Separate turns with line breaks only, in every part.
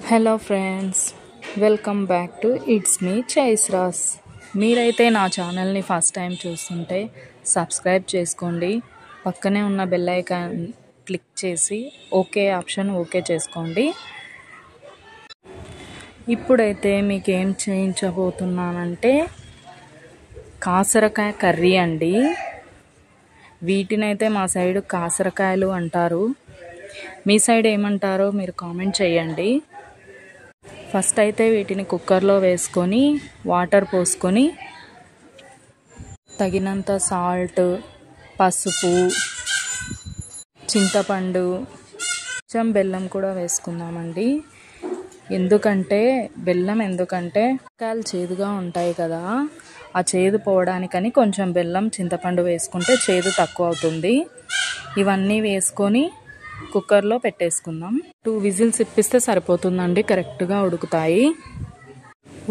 Hello friends, welcome back to it's me చైస్రాస్. మీరైతే నా ఛానల్ని ఫస్ట్ టైం చూస్తుంటే సబ్స్క్రైబ్ చేసుకోండి. పక్కనే ఉన్న బెల్ ఐకాన్ క్లిక్ చేసి ఓకే ఆప్షన్ ఓకే చేసుకోండి. ఇప్పుడైతే మీకు ఏం చేయించబోతున్నానంటే కాసరకాయ కర్రీ అండి. వీటినైతే మా సైడ్ కాసరకాయలు అంటారు. మీ సైడ్ ఏమంటారో మీరు కామెంట్ చేయండి. ఫస్ట్ అయితే వీటిని కుక్కర్లో వేసుకొని వాటర్ పోసుకొని తగినంత సాల్ట్, పసుపు, చింతపండు, కొంచెం బెల్లం కూడా వేసుకుందామండి. ఎందుకంటే కాయలు చేదుగా ఉంటాయి కదా, ఆ చేదు పోవడానికని కొంచెం బెల్లం, చింతపండు వేసుకుంటే చేదు తక్కువ అవుతుంది. ఇవన్నీ వేసుకొని కుక్కర్లో పెట్టేసుకుందాం. 2 విజిల్స్ ఇప్పిస్తే సరిపోతుందండి, కరెక్ట్గా ఉడుకుతాయి.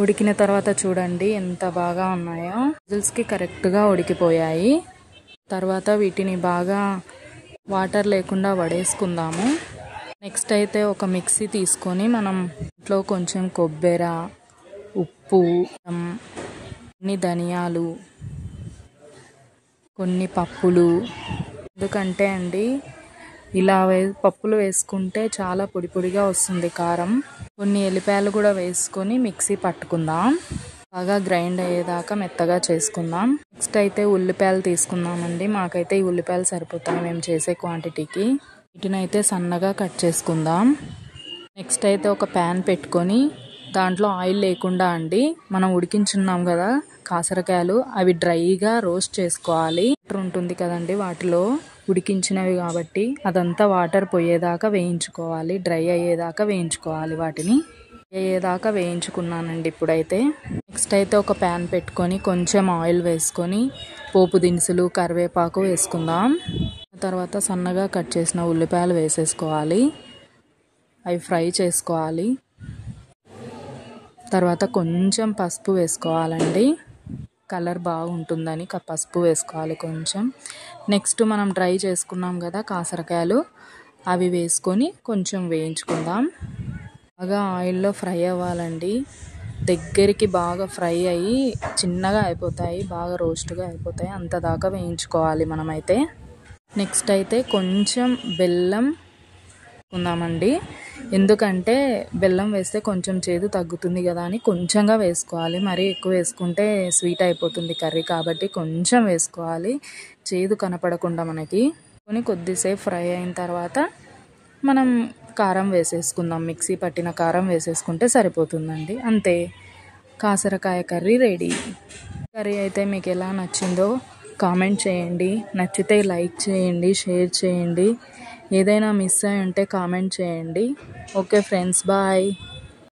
ఉడికిన తర్వాత చూడండి ఎంత బాగా ఉన్నాయో. విజిల్స్కి కరెక్ట్గా ఉడికిపోయాయి. తర్వాత వీటిని బాగా వాటర్ లేకుండా వడేసుకుందాము. నెక్స్ట్ అయితే ఒక మిక్సీ తీసుకొని మనం ఇంట్లో కొంచెం కొబ్బరి, ఉప్పు, కొన్ని ధనియాలు, కొన్ని పప్పులు, ఎందుకంటే అండి ఇలా పప్పులు వేసుకుంటే చాలా పొడి పొడిగా వస్తుంది కారం. కొన్ని ఎల్లిపాయలు కూడా వేసుకొని మిక్సీ పట్టుకుందాం. బాగా గ్రైండ్ అయ్యేదాకా మెత్తగా చేసుకుందాం. నెక్స్ట్ అయితే ఉల్లిపాయలు తీసుకుందామండి. మాకైతే ఈ ఉల్లిపాయలు సరిపోతాయి మేము చేసే క్వాంటిటీకి. వీటిని అయితే సన్నగా కట్ చేసుకుందాం. నెక్స్ట్ అయితే ఒక ప్యాన్ పెట్టుకొని దాంట్లో ఆయిల్ లేకుండా అండి మనం ఉడికించున్నాం కదా కాసరకాయలు, అవి డ్రైగా రోస్ట్ చేసుకోవాలి. వాటర్ ఉంటుంది కదండి వాటిలో, ఉడికించినవి కాబట్టి అదంతా వాటర్ పోయేదాకా వేయించుకోవాలి. డ్రై అయ్యేదాకా వేయించుకోవాలి. వాటిని అయ్యేదాకా వేయించుకున్నానండి. ఇప్పుడైతే నెక్స్ట్ అయితే ఒక ప్యాన్ పెట్టుకొని కొంచెం ఆయిల్ వేసుకొని పోపు దినుసులు, కరివేపాకు వేసుకుందాం. తర్వాత సన్నగా కట్ చేసిన ఉల్లిపాయలు వేసేసుకోవాలి. అవి ఫ్రై చేసుకోవాలి. తర్వాత కొంచెం పసుపు వేసుకోవాలండి, కలర్ బాగుంటుందని పసుపు వేసుకోవాలి కొంచెం. నెక్స్ట్ మనం డ్రై చేసుకున్నాం కదా కాసరకాయలు, అవి వేసుకొని కొంచెం వేయించుకుందాం. బాగా ఆయిల్లో ఫ్రై అవ్వాలండి. దగ్గరికి బాగా ఫ్రై అయ్యి చిన్నగా అయిపోతాయి, బాగా రోస్ట్గా అయిపోతాయి. అంత దాకా వేయించుకోవాలి మనమైతే. నెక్స్ట్ అయితే కొంచెం బెల్లం వేసుకుందామండి. ఎందుకంటే బెల్లం వేస్తే కొంచెం చేదు తగ్గుతుంది కదా అని కొంచెంగా వేసుకోవాలి. మరీ ఎక్కువ వేసుకుంటే స్వీట్ అయిపోతుంది కర్రీ, కాబట్టి కొంచెం వేసుకోవాలి, చేదు కనపడకుండా మనకి. కొద్దిసేపు ఫ్రై అయిన తర్వాత మనం కారం వేసేసుకుందాం. మిక్సీ పట్టిన కారం వేసేసుకుంటే సరిపోతుందండి. అంతే, కాసరకాయ కర్రీ రెడీ. కర్రీ అయితే మీకు ఎలా నచ్చిందో కామెంట్ చేయండి. నచ్చితే లైక్ చేయండి, షేర్ చేయండి. ఏదైనా మిస్ అయి ఉంటే కామెంట్ చేయండి. Okay friends, bye.